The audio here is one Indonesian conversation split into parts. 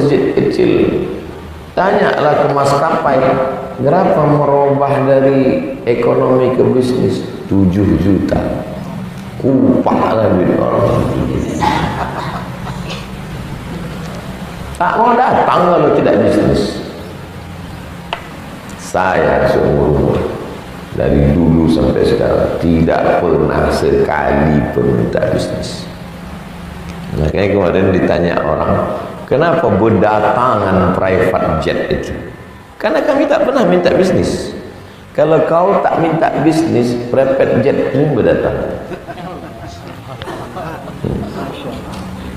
masjid kecil, tanyalah ke maskapai, berapa merubah dari ekonomi ke bisnis? 7 juta. Upah lagi orang. Tak mau datang kalau tidak bisnis. Saya seumur umur dari dulu sampai sekarang tidak pernah sekali pun minta bisnis. Makanya kemarin ditanya orang, kenapa berdatangan private jet itu? Karena kami tak pernah minta bisnis. Kalau kau tak minta bisnis, private jet ini berdatang.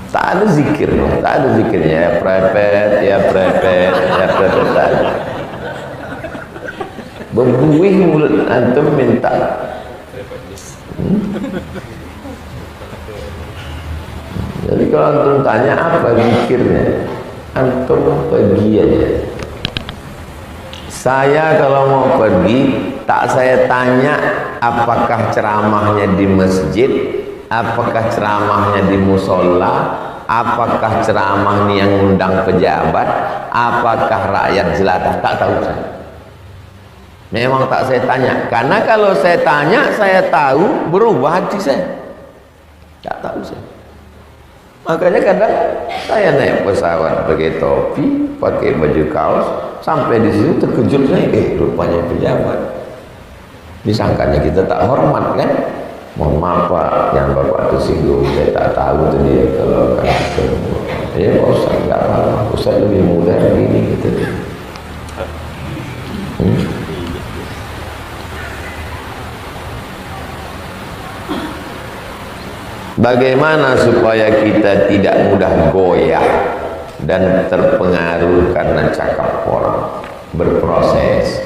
Tak ada zikirnya, tak ada zikirnya. Ya private, ya private, ya private, tak ada. Berbuih mulut antum minta. Jadi kalau antum tanya apa zikirnya, antum pergi aja. Saya kalau mau pergi, tak saya tanya apakah ceramahnya di masjid, apakah ceramahnya di musola, apakah ceramah ini yang undang pejabat, apakah rakyat jelata, tak tahu saya. Memang tak saya tanya, karena kalau saya tanya, saya tahu berubah hati saya. Tak tahu saya. Makanya kadang saya naik pesawat pakai topi, pakai baju kaos, sampai di situ terkejut saya, rupanya pejabat. Disangkanya kita tak hormat kan? Mohon maaf Pak, yang Bapak tersinggung, saya tak tahu tuh dia kalau kan ketemu. Ya Pak Ustaz, enggak apa-apa, Ustaz lebih mudah begini gitu. Bagaimana supaya kita tidak mudah goyah dan terpengaruh karena cakap orang? Berproses,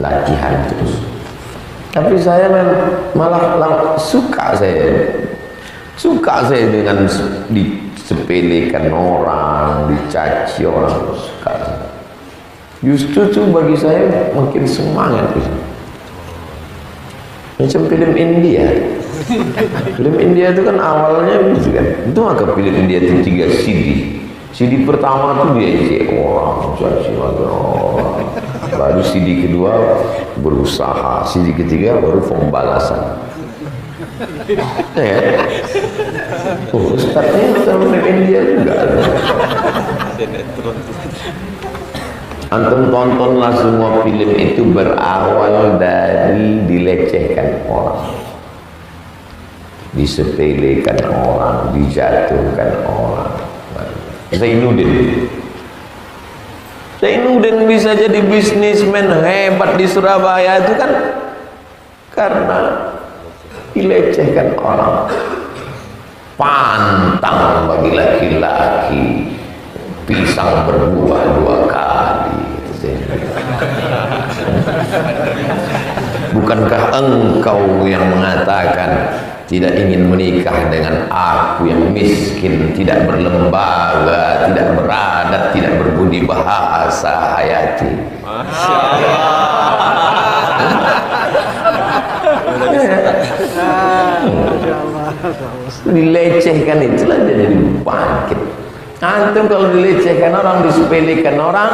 latihan terus. Tapi saya malah suka saya dengan disepelekan orang, dicaci orang, suka. Justru itu bagi saya makin semangat. Macam film India. Film India itu kan awalnya begitu kan. Itu maka film India itu 3 CD. CD pertama tuh dia isi orang, caci orang. Baru CD kedua berusaha, CD ketiga baru pembalasan. Ya. Ustaznya film India juga. Antum tontonlah semua film itu berawal dari dilecehkan orang, disepelekan orang, dijatuhkan orang. Zainuddin bisa jadi bisnismen hebat di Surabaya itu kan karena dilecehkan orang. Pantang bagi laki-laki, pisang berbuah 2 kali. Bukankah engkau yang mengatakan tidak ingin menikah dengan aku yang miskin, tidak berlembaga, tidak beradat, tidak berbudi bahasa, Hayati? Masya Allah. Dilecehkan itulah dia jadi bangkit. Antum kalau dilecehkan orang, disepelekan orang,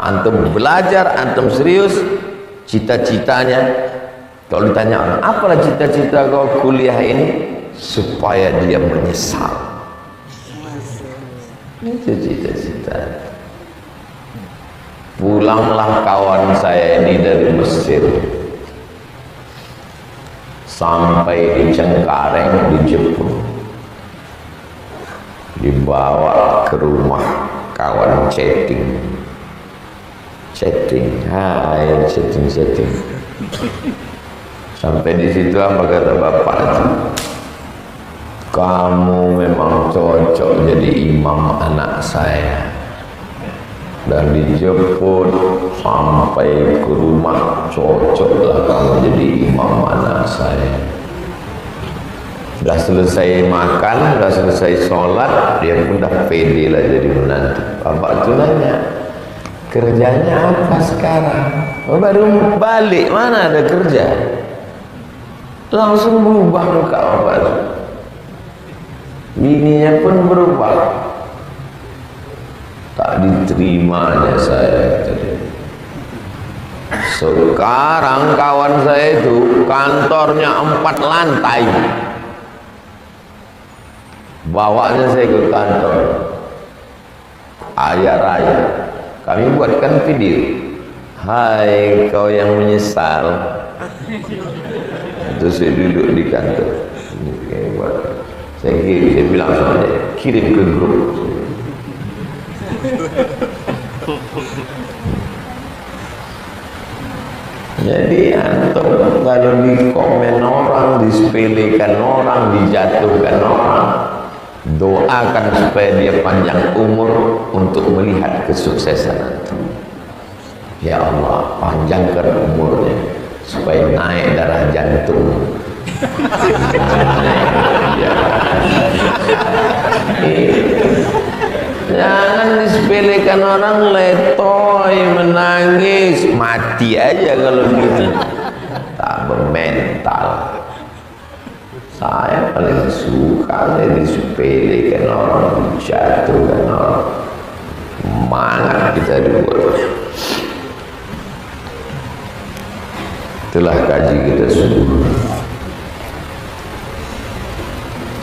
antum belajar, antum serius, cita-citanya. Kalau ditanya orang, apalah cita-cita kau kuliah ini? Supaya dia menyesal. Itu cita-cita. Pulanglah kawan saya ini dari Mesir, sampai di Cengkareng dijemput, dibawa ke rumah kawan chatting, hai chatting. Sampai di situ apa kata bapak itu? Kamu memang cocok jadi imam anak saya. Dan dijemput sampai ke rumah, cocoklah kamu jadi imam anak saya. Sudah selesai makan, sudah selesai sholat, dia pun dah pede lah jadi menantu. Bapak itu nanya, kerjanya apa sekarang? Oh, baru balik, mana ada kerja? Langsung berubah muka bapak itu. Bininya pun berubah. Tak diterimanya saya. Sekarang kawan saya itu kantornya 4 lantai, bawanya saya ke kantor, ayah raya, kami buatkan video, hai kau yang menyesal. Terus saya duduk di kantor, saya bilang sama dia, kirim ke grup. Jadi antum kalau dikomen orang, disepelekan orang, dijatuhkan orang, doakan supaya dia panjang umur untuk melihat kesuksesan antum. Ya Allah, panjangkan umurnya supaya naik darah jantung. Ya. Jangan disepelekan orang, letoy, menangis, mati aja kalau gitu. Tak bermental. Saya paling suka disepelekan orang, dijatuhkan orang. Semangat kita dulu. Itulah kaji kita semua.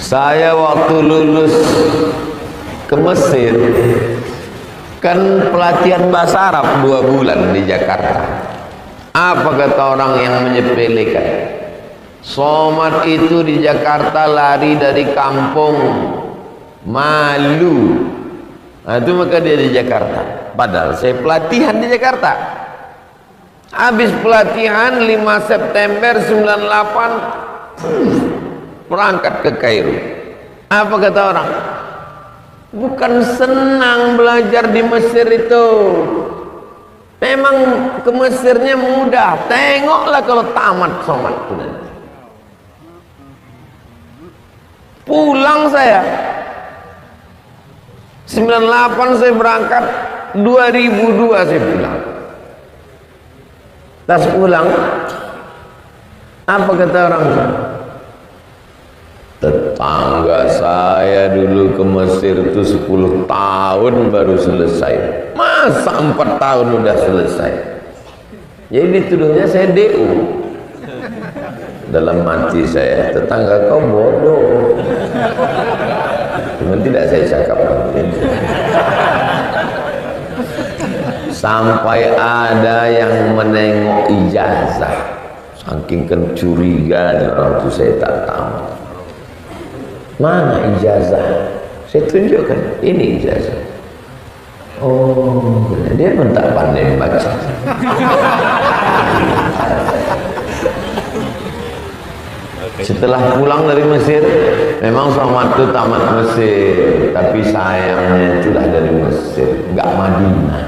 Saya waktu lulus ke Mesir kan pelatihan bahasa Arab 2 bulan di Jakarta. Apa kata orang yang menyepelekan? Somad itu di Jakarta lari dari kampung, malu. Nah, itu maka dia di Jakarta. Padahal saya pelatihan di Jakarta. Habis pelatihan 5 September 98 berangkat ke Kairo. Apa kata orang? Bukan senang belajar di Mesir itu. Memang ke Mesirnya mudah. Tengoklah kalau tamat somat. Pulang saya 98 saya berangkat, 2002 saya pulang. Tas pulang, apa kata orang? Tetangga saya dulu ke Mesir itu 10 tahun baru selesai. Masa 4 tahun udah selesai? Jadi dituduhnya saya DU. Dalam hati saya, tetangga kau bodoh. Cuma tidak saya cakap. Sampai ada yang menengok ijazah. Saking kecurigaan orang itu saya tak tahu. Mana ijazah? Saya tunjukkan, ini ijazah. Oh, dia pun tak pandai baca. Setelah pulang dari Mesir, memang Somad itu tamat Mesir, tapi sayangnya sudah dari Mesir, enggak Madinah.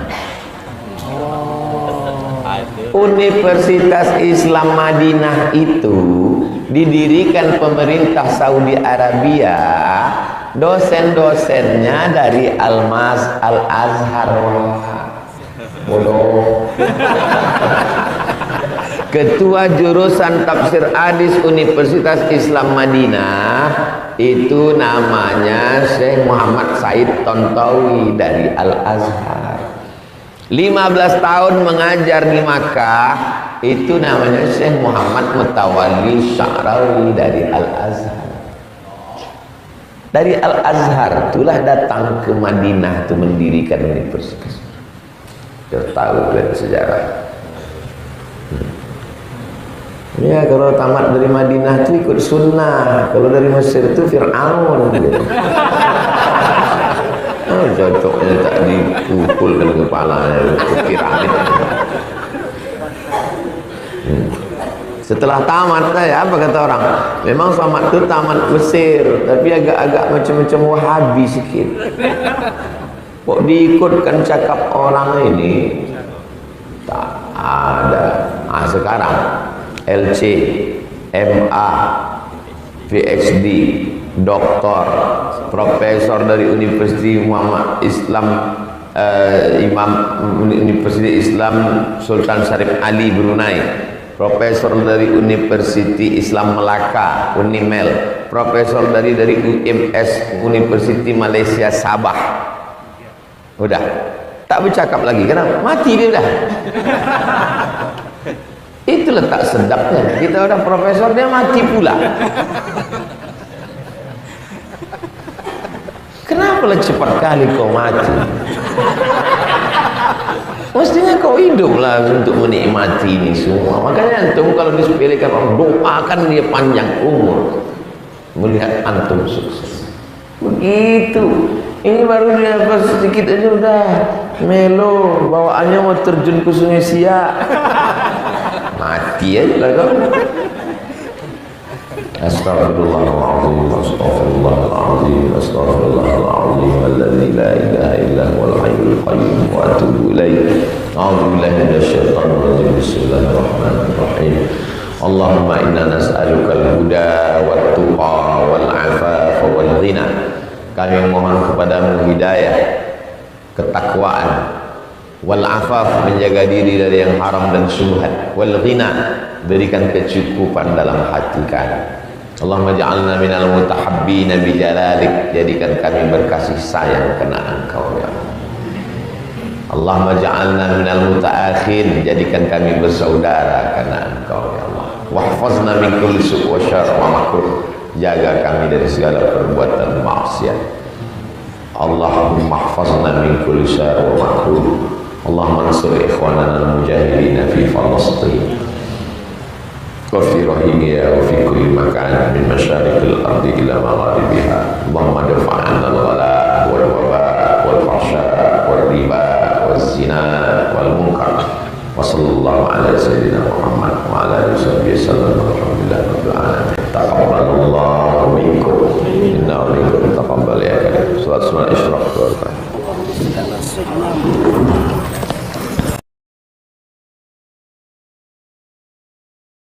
Universitas Islam Madinah itu didirikan pemerintah Saudi Arabia, dosen-dosennya dari Al-Azhar. Bodoh. Ketua jurusan tafsir hadis Universitas Islam Madinah itu namanya Syekh Muhammad Said Tontowi dari Al-Azhar. 15 tahun mengajar di Makkah, itu namanya Syekh Muhammad Mutawalli Sya'rawi dari Al-Azhar. Dari Al-Azhar itulah datang ke Madinah untuk mendirikan universitas. Kita tahu dari sejarah. Ya, kalau tamat dari Madinah itu ikut sunnah. Kalau dari Mesir itu Fir'aun. Oh, cocoknya tak dipukulkan kepalanya ke piramid. Setelah tamat saya, apa kata orang? Memang Somad itu tamat Mesir, tapi agak-agak macam-macam Wahabi sikit. Kok diikutkan cakap orang ini? Tak ada. Nah, sekarang LC, MA, PhD, doktor, profesor dari Universitas Muhammad Islam, Imam Universitas Islam Sultan Syarif Ali Brunei, profesor dari Universitas Islam Melaka Unimel, profesor dari UMS Universitas Malaysia Sabah. Udah tak bercakap lagi, kenapa? Mati dia dah. Itu letak sedapnya. Kita orang profesor, dia mati pula. Kenapa lah cepat kali kau mati? Mestinya kau hiduplah untuk menikmati ini semua. Makanya antum kalau disepelekan orang, doakan dia panjang umur melihat antum sukses. Begitu. Ini baru dia pas sedikit aja udah melo, bawaannya mau terjun ke Sungai Siak. Mati aja lah kau. Astaghfirullahaladzim, astaghfirullahaladzim, astaghfirullahaladzim, alladzi la ilaha illa huwal hayyul qayyum wa atubu ilaih. A'udzu billahi minasyaitonir rajim. Bismillahirrahmanirrahim. Allahumma inna nas'aluka al-huda wat-tuqa wal-'afafa wal-ghina. Kami mohon kepadamu hidayah, ketakwaan, wal-'afaf, menjaga diri dari yang haram dan syubhat, wal-ghina, berikan kecukupan dalam hati kami. Allahumma ja'alna minal mutahabbina bijalalik, jadikan kami berkasih sayang kena Engkau ya Allah. Allahumma ja'alna minal mutaakhin, jadikan kami bersaudara karena Engkau ya Allah. Wahfazna min kulli su' wa syarr wa makruh, jaga kami dari segala perbuatan maksiat. Allahumma hfazna min kulli syarr wa makruh. Allahumma ansur ikhwanana al-mujahidin fi Palestin wa fi rohingya wa fi kulli makan min masyariqil ardi ila magharibiha. Allahumma dafa'anna al-ghala wal waba wal fahsya wal riba wal zina wal munkar. Wa sallallahu ala sayyidina Muhammad wa ala alihi wa sallam. Alhamdulillah rabbil alamin. Taqabbalallahu minkum inna wa minkum taqabbal ya karim. Salat sunat isyraq.